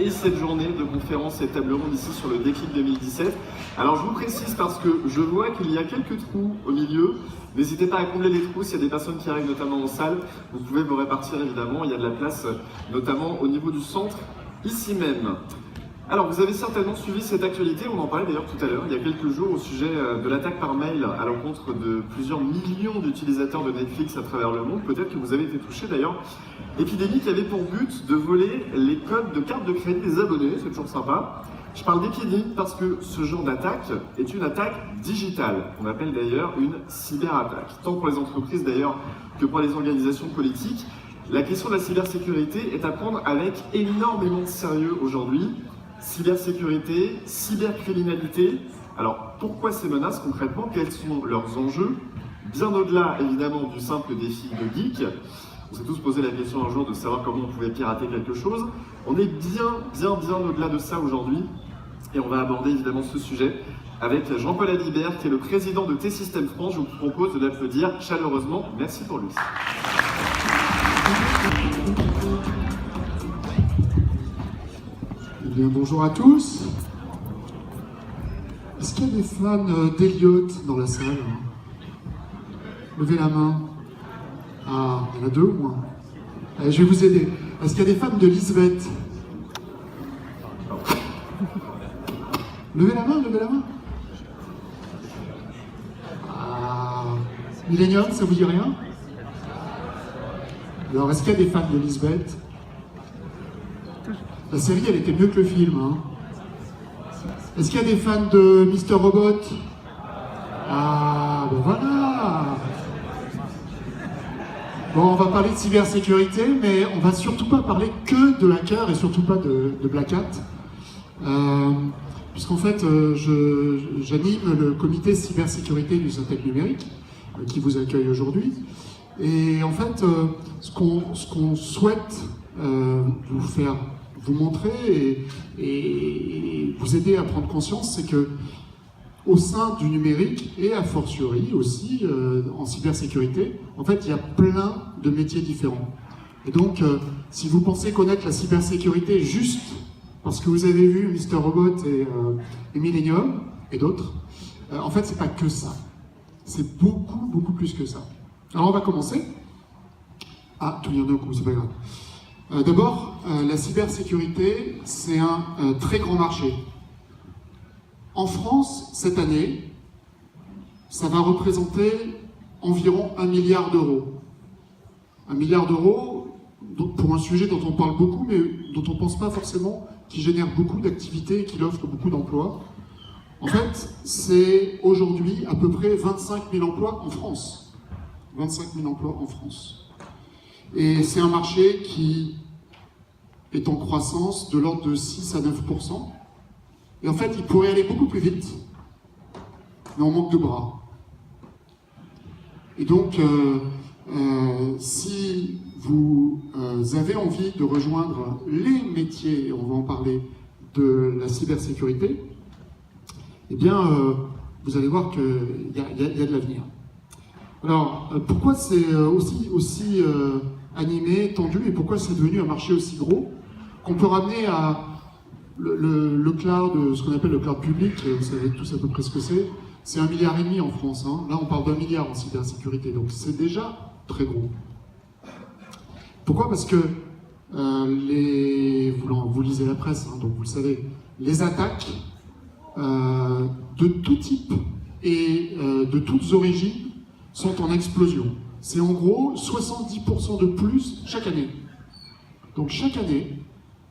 et cette journée de conférence et table ronde ici sur le Déclic 2017. Alors je vous précise parce que je vois qu'il y a quelques trous au milieu. N'hésitez pas à combler les trous s'il y a des personnes qui arrivent notamment en salle. Vous pouvez vous répartir évidemment, il y a de la place notamment au niveau du centre, ici même. Alors vous avez certainement suivi cette actualité, on en parlait d'ailleurs tout à l'heure, il y a quelques jours au sujet de l'attaque par mail à l'encontre de plusieurs millions d'utilisateurs de Netflix à travers le monde. Peut-être que vous avez été touché d'ailleurs. Épidémie qui avait pour but de voler les codes de carte de crédit des abonnés, c'est toujours sympa. Je parle d'épidémie parce que ce genre d'attaque est une attaque digitale, qu'on appelle d'ailleurs une cyberattaque. Tant pour les entreprises d'ailleurs que pour les organisations politiques. La question de la cybersécurité est à prendre avec énormément de sérieux aujourd'hui. Cybersécurité, cybercriminalité. Alors pourquoi ces menaces concrètement? Quels sont leurs enjeux? Bien au-delà évidemment du simple défi de geek. On s'est tous posé la question un jour de savoir comment on pouvait pirater quelque chose. On est bien au-delà de ça aujourd'hui. Et on va aborder évidemment ce sujet avec Jean-Paul Alibert qui est le président de T-Systems France. Je vous propose de l'applaudir chaleureusement. Merci pour lui. Eh bien, bonjour à tous. Est-ce qu'il y a des fans d'Eliott dans la salle? Levez la main. Ah, il y en a deux au moins. Allez, je vais vous aider. Est-ce qu'il y a des fans de Lisbeth? Levez la main, levez la main. Ah, Millennium, ça vous dit rien? Alors, est-ce qu'il y a des fans de Lisbeth? La série, elle était mieux que le film. Hein. Est-ce qu'il y a des fans de Mr. Robot? Ah, ben voilà. Bon, on va parler de cybersécurité, mais on va surtout pas parler que de hackers et surtout pas de Black Hat. Puisqu'en fait, j'anime le comité cybersécurité du Syntec numérique, qui vous accueille aujourd'hui. Et en fait, ce qu'on souhaite vous montrer et vous aider à prendre conscience, c'est que au sein du numérique et a fortiori aussi en cybersécurité, en fait, il y a plein de métiers différents. Et donc, si vous pensez connaître la cybersécurité juste parce que vous avez vu Mr. Robot et Millennium et d'autres, en fait, c'est pas que ça. C'est beaucoup plus que ça. Alors, on va commencer. Ah, tout vient d'un coup, c'est pas grave. D'abord, la cybersécurité, c'est un très grand marché. En France, cette année, ça va représenter environ 1 milliard d'euros. 1 milliard d'euros pour un sujet dont on parle beaucoup, mais dont on ne pense pas forcément, qui génère beaucoup d'activités et qui offre beaucoup d'emplois. En fait, c'est aujourd'hui à peu près 25 000 emplois en France. 25 000 emplois en France. Et c'est un marché qui est en croissance de l'ordre de 6 à 9%. Et en fait, il pourrait aller beaucoup plus vite, mais on manque de bras. Et donc, si vous avez envie de rejoindre les métiers, et on va en parler, de la cybersécurité, eh bien, vous allez voir qu'il y a de l'avenir. Alors, pourquoi c'est aussi animé, tendu, et pourquoi c'est devenu un marché aussi gros qu'on peut ramener à le cloud, ce qu'on appelle le cloud public, vous savez tous à peu près ce que c'est 1,5 milliard en France. Hein. Là, on parle d'1 milliard en cybersécurité, donc c'est déjà très gros. Pourquoi? Parce que vous lisez la presse, hein, donc vous le savez, les attaques de tout type et de toutes origines sont en explosion. C'est en gros 70% de plus chaque année. Donc chaque année,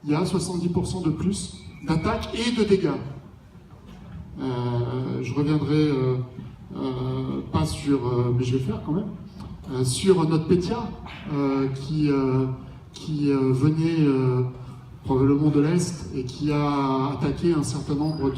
il y a 70% de plus d'attaques et de dégâts. Je reviendrai pas sur, mais je vais faire quand même, sur NotPetya qui venait probablement de l'Est et qui a attaqué un certain nombre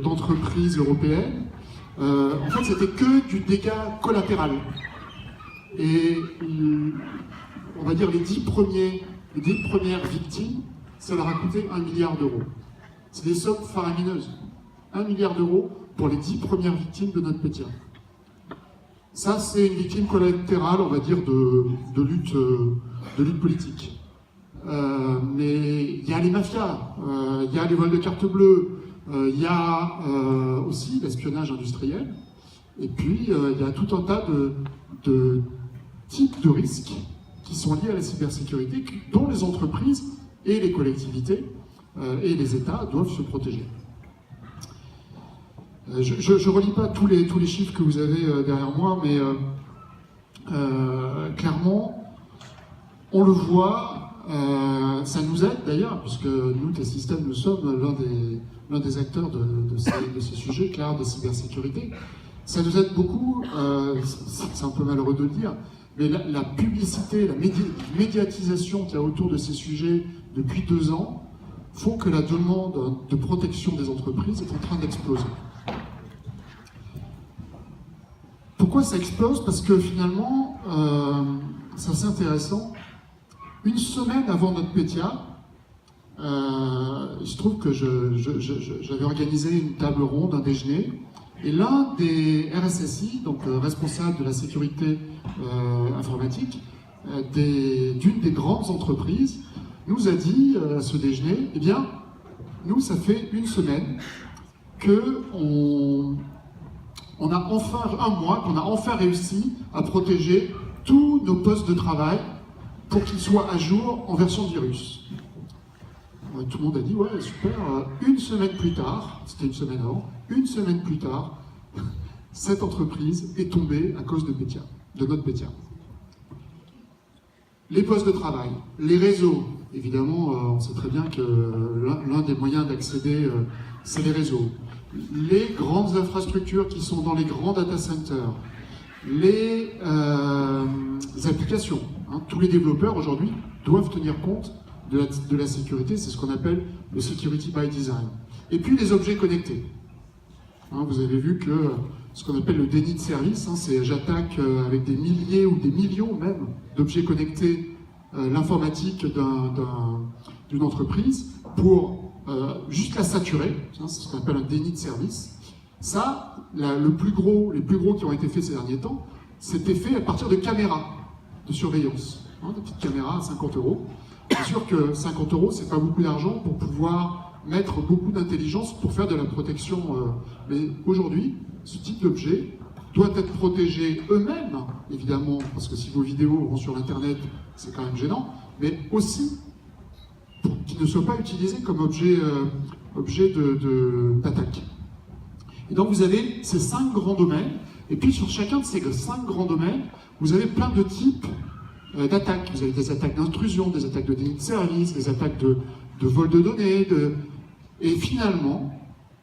d'entreprises européennes. En fait, c'était que du dégât collatéral. Et on va dire les 10 premières victimes, ça leur a coûté 1 milliard d'euros. C'est des sommes faramineuses. 1 milliard d'euros pour les 10 premières victimes de NotPetya. Ça, c'est une victime collatérale, on va dire, de lutte politique. mais il y a les mafias, il y a les vols de carte bleue, il y a aussi l'espionnage industriel, et puis il y a tout un tas de types de risques qui sont liés à la cybersécurité, dont les entreprises et les collectivités et les États doivent se protéger. Je ne relis pas tous les chiffres que vous avez derrière moi, mais clairement, on le voit, ça nous aide d'ailleurs, puisque nous, T-Systems, nous sommes l'un des acteurs de ces sujets, clairs, de cybersécurité. Ça nous aide beaucoup, c'est un peu malheureux de le dire, mais la publicité, la médiatisation qu'il y a autour de ces sujets depuis 2 ans font que la demande de protection des entreprises est en train d'exploser. Pourquoi ça explose? Parce que finalement, c'est assez intéressant. Une semaine avant notre PETIA, il se trouve que j'avais organisé une table ronde, un déjeuner, et l'un des RSSI, donc responsable de la sécurité informatique, d'une des grandes entreprises, nous a dit à ce déjeuner, eh bien, nous, ça fait une semaine qu'on a enfin, un mois, qu'on a enfin réussi à protéger tous nos postes de travail pour qu'ils soient à jour en version virus. Tout le monde a dit, ouais, super. Une semaine plus tard, c'était une semaine avant, une semaine plus tard, cette entreprise est tombée à cause de PETIA, de notre PETIA. Les postes de travail, les réseaux, évidemment, on sait très bien que l'un des moyens d'accéder, c'est les réseaux. Les grandes infrastructures qui sont dans les grands data centers, les applications. Hein, tous les développeurs aujourd'hui doivent tenir compte de la sécurité, c'est ce qu'on appelle le security by design. Et puis les objets connectés. Hein, vous avez vu que ce qu'on appelle le déni de service, hein, c'est j'attaque avec des milliers ou des millions même d'objets connectés l'informatique d'une entreprise pour juste la saturer, hein, c'est ce qu'on appelle un déni de service. Ça, les plus gros qui ont été faits ces derniers temps, c'était fait à partir de caméras de surveillance, hein, des petites caméras à 50 €. C'est sûr que 50 €, c'est pas beaucoup d'argent pour pouvoir mettre beaucoup d'intelligence pour faire de la protection. Mais aujourd'hui, ce type d'objet doit être protégé eux-mêmes, évidemment, parce que si vos vidéos vont sur l'internet, c'est quand même gênant, mais aussi pour qu'ils ne soient pas utilisés comme objet d'attaque. Et donc vous avez ces 5 grands domaines, et puis sur chacun de ces 5 grands domaines, vous avez plein de types d'attaques. Vous avez des attaques d'intrusion, des attaques de déni de service, des attaques de vol de données. Et finalement,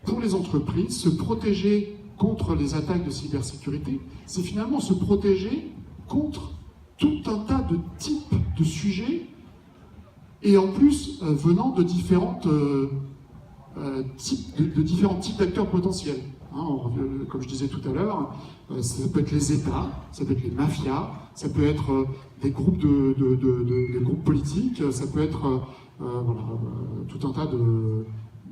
pour les entreprises, se protéger contre les attaques de cybersécurité, c'est finalement se protéger contre tout un tas de types de sujets, et en plus venant de différents types d'acteurs potentiels. Hein, comme je disais tout à l'heure, ça peut être les États, ça peut être les mafias, ça peut être des groupes des groupes politiques, ça peut être voilà, tout un tas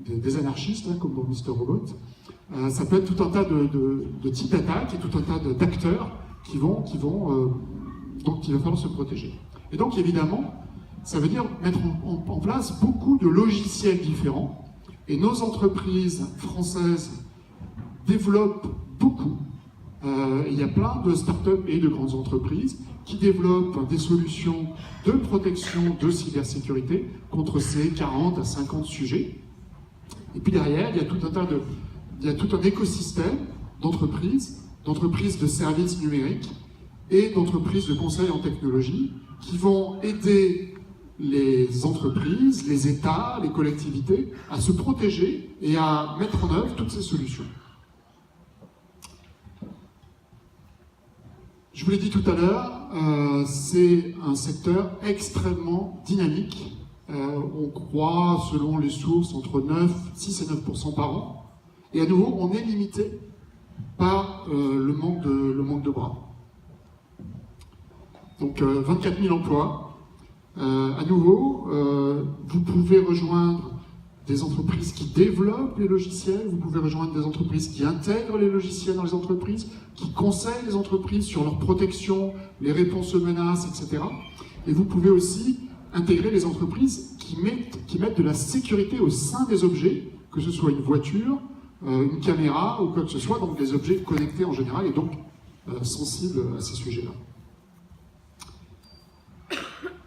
des anarchistes, hein, comme dans Mr. Robot. Ça peut être tout un tas de types d'attaques et tout un tas d'acteurs donc il va falloir se protéger. Et donc évidemment, ça veut dire mettre en place beaucoup de logiciels différents. Et nos entreprises françaises développent beaucoup. Il y a plein de startups et de grandes entreprises qui développent des solutions de protection de cybersécurité contre ces 40 à 50 sujets. Et puis derrière, il y a tout un écosystème d'entreprises de services numériques et d'entreprises de conseil en technologie qui vont aider les entreprises, les États, les collectivités à se protéger et à mettre en œuvre toutes ces solutions. Je vous l'ai dit tout à l'heure, c'est un secteur extrêmement dynamique. On croit, selon les sources, entre 6 et 9% par an. Et à nouveau, on est limité par le manque de bras. Donc 24 000 emplois. À nouveau, vous pouvez rejoindre des entreprises qui développent les logiciels, vous pouvez rejoindre des entreprises qui intègrent les logiciels dans les entreprises, qui conseillent les entreprises sur leur protection, les réponses aux menaces, etc. Et vous pouvez aussi intégrer les entreprises qui mettent de la sécurité au sein des objets, que ce soit une voiture, une caméra ou quoi que ce soit, donc des objets connectés en général et donc sensibles à ces sujets-là.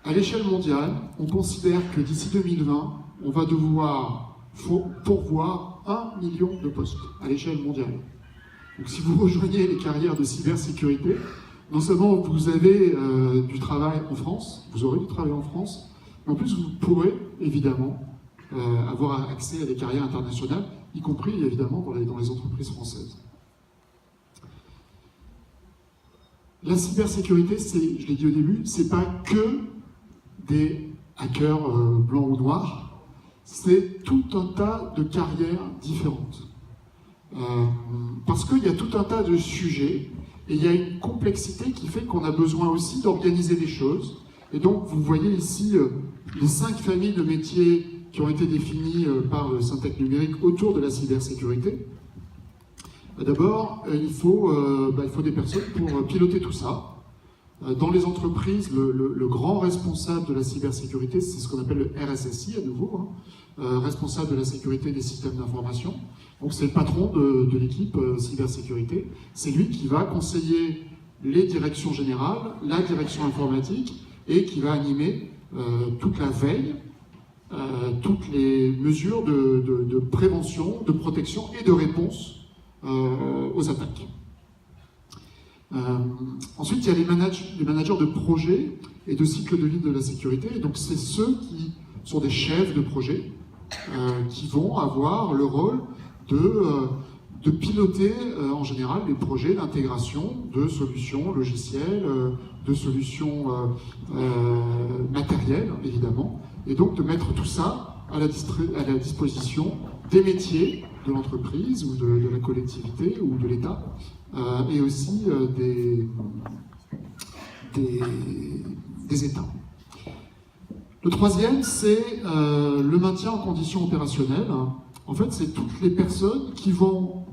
À l'échelle mondiale, on considère que d'ici 2020, on va devoir pourvoir 1 million de postes à l'échelle mondiale. Donc si vous rejoignez les carrières de cybersécurité, non seulement vous avez du travail en France, vous aurez du travail en France, mais en plus vous pourrez évidemment avoir accès à des carrières internationales, y compris évidemment dans les entreprises françaises. La cybersécurité, je l'ai dit au début, c'est pas que des hackers blancs ou noirs, c'est tout un tas de carrières différentes. Parce qu'il y a tout un tas de sujets, et il y a une complexité qui fait qu'on a besoin aussi d'organiser les choses. Et donc, vous voyez ici les 5 familles de métiers qui ont été définies par le Syntec numérique autour de la cybersécurité. D'abord, il faut des personnes pour piloter tout ça. Dans les entreprises, le grand responsable de la cybersécurité, c'est ce qu'on appelle le RSSI à nouveau, responsable de la sécurité des systèmes d'information. Donc c'est le patron de l'équipe cybersécurité. C'est lui qui va conseiller les directions générales, la direction informatique, et qui va animer toute la veille, toutes les mesures de prévention, de protection et de réponse aux attaques. Ensuite, il y a les managers de projets et de cycle de vie de la sécurité. Et donc, c'est ceux qui sont des chefs de projet qui vont avoir le rôle de piloter en général les projets d'intégration de solutions logicielles, de solutions matérielles, évidemment, et donc de mettre tout ça à la disposition des métiers de l'entreprise ou de la collectivité ou de l'État, et aussi des États. Le troisième, c'est le maintien en conditions opérationnelles. En fait, c'est toutes les personnes qui vont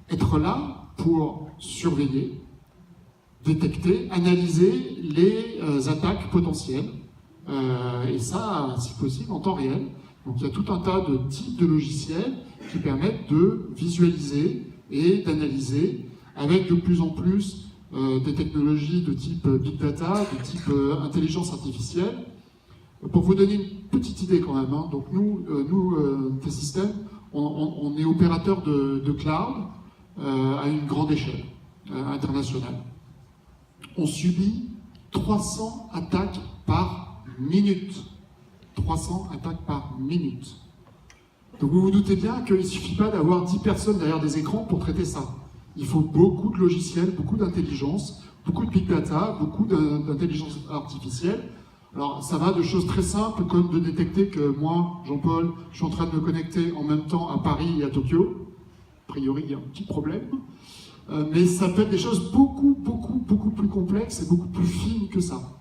être là pour surveiller, détecter, analyser les attaques potentielles, et ça, si possible, en temps réel. Donc il y a tout un tas de types de logiciels qui permettent de visualiser et d'analyser avec de plus en plus des technologies de type Big Data, de type intelligence artificielle. Pour vous donner une petite idée quand même, donc nous T-Systems, on est opérateur de cloud à une grande échelle internationale. On subit 300 attaques par minute. 300 attaques par minute. Donc vous vous doutez bien qu'il ne suffit pas d'avoir 10 personnes derrière des écrans pour traiter ça. Il faut beaucoup de logiciels, beaucoup d'intelligence, beaucoup de big data, beaucoup d'intelligence artificielle. Alors ça va de choses très simples comme de détecter que moi, Jean-Paul, je suis en train de me connecter en même temps à Paris et à Tokyo. A priori, il y a un petit problème. Mais ça peut être des choses beaucoup plus complexes et beaucoup plus fines que ça.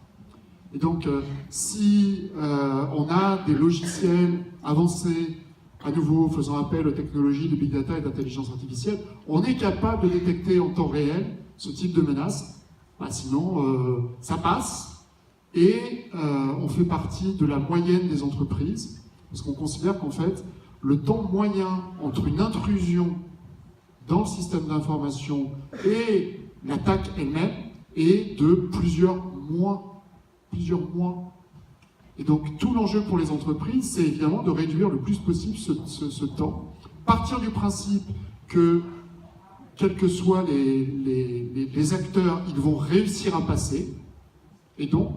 Et donc, si on a des logiciels avancés, à nouveau faisant appel aux technologies de big data et d'intelligence artificielle, on est capable de détecter en temps réel ce type de menace. Sinon, ça passe. Et on fait partie de la moyenne des entreprises, parce qu'on considère qu'en fait, le temps moyen entre une intrusion dans le système d'information et l'attaque elle-même est de plusieurs mois. Et donc tout l'enjeu pour les entreprises, c'est évidemment de réduire le plus possible ce temps. Partir du principe que, quels que soient les acteurs, ils vont réussir à passer, et donc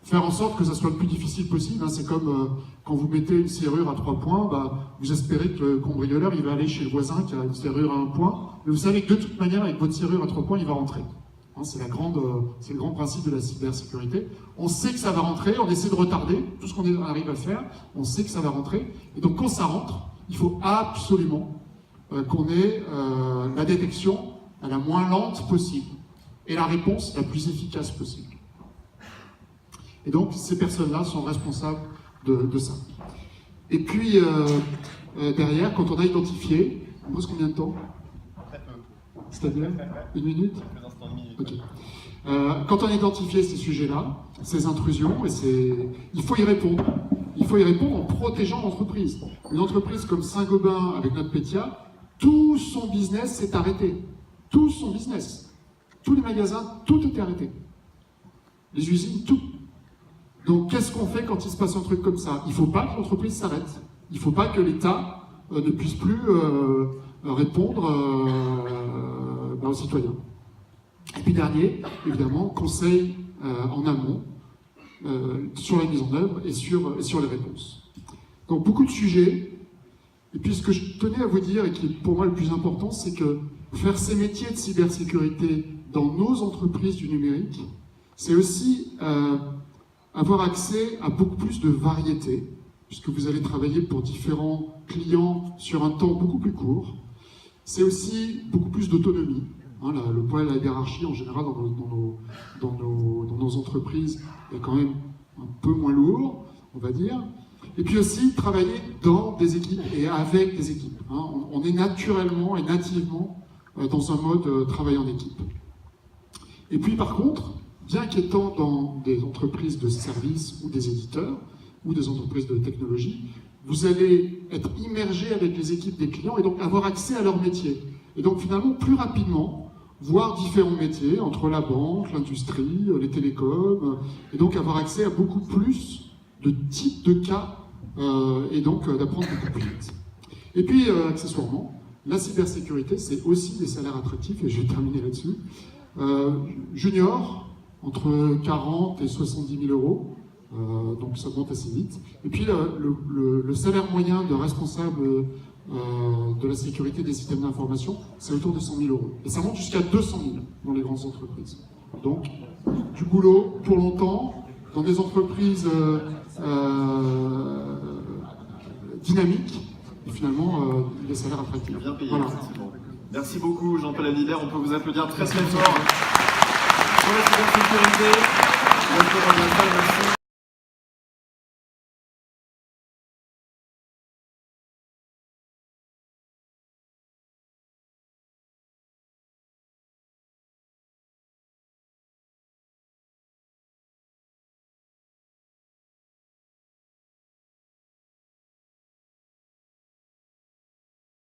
faire en sorte que ça soit le plus difficile possible. C'est comme quand vous mettez une serrure à 3 points, vous espérez que le cambrioleur il va aller chez le voisin qui a une serrure à 1 point, mais vous savez que de toute manière, avec votre serrure à 3 points, il va rentrer. C'est le grand principe de la cybersécurité. On sait que ça va rentrer, on essaie de retarder tout ce qu'on arrive à faire, on sait que ça va rentrer, et donc quand ça rentre, il faut absolument qu'on ait la détection la moins lente possible, et la réponse la plus efficace possible. Et donc ces personnes-là sont responsables de ça. Et puis derrière, quand on a identifié, on pose combien de temps ? C'est-à-dire 1 minute ? Okay. Quand on a identifié ces sujets-là, ces intrusions, il faut y répondre. Il faut y répondre en protégeant l'entreprise. Une entreprise comme Saint-Gobain avec NotPetya, tout son business s'est arrêté. Tout son business. Tous les magasins, tout était arrêté. Les usines, tout. Donc qu'est-ce qu'on fait quand il se passe un truc comme ça? Il ne faut pas que l'entreprise s'arrête. Il ne faut pas que l'État ne puisse plus répondre aux citoyens. Et puis dernier, évidemment, conseil en amont sur la mise en œuvre et sur les réponses. Donc beaucoup de sujets. Et puis ce que je tenais à vous dire, et qui est pour moi le plus important, c'est que faire ces métiers de cybersécurité dans nos entreprises du numérique, c'est aussi avoir accès à beaucoup plus de variété, puisque vous allez travailler pour différents clients sur un temps beaucoup plus court. C'est aussi beaucoup plus d'autonomie. Hein, le poids de la hiérarchie, en général, dans nos entreprises, est quand même un peu moins lourd, on va dire. Et puis aussi, travailler dans des équipes et avec des équipes. Hein. On est naturellement et nativement dans un mode travail en équipe. Et puis, par contre, bien qu'étant dans des entreprises de services ou des éditeurs, ou des entreprises de technologie, vous allez être immergé avec les équipes des clients et donc avoir accès à leur métier. Et donc finalement, plus rapidement, voir différents métiers entre la banque, l'industrie, les télécoms, et donc avoir accès à beaucoup plus de types de cas et donc d'apprendre beaucoup plus vite. Et puis, accessoirement, la cybersécurité, c'est aussi des salaires attractifs, et je vais terminer là-dessus. Junior, entre 40 et 70 000 euros, donc ça monte assez vite. Et puis le salaire moyen de responsable de la sécurité des systèmes d'information, c'est autour de 100 000 euros. Et ça monte jusqu'à 200 000 dans les grandes entreprises. Donc, du boulot pour longtemps, dans des entreprises dynamiques, et finalement des salaires attractifs. Bien payé, voilà. effectivement. Merci beaucoup Jean-Paul Avillière, on peut vous applaudir très très fort. Sur la cybersécurité, merci.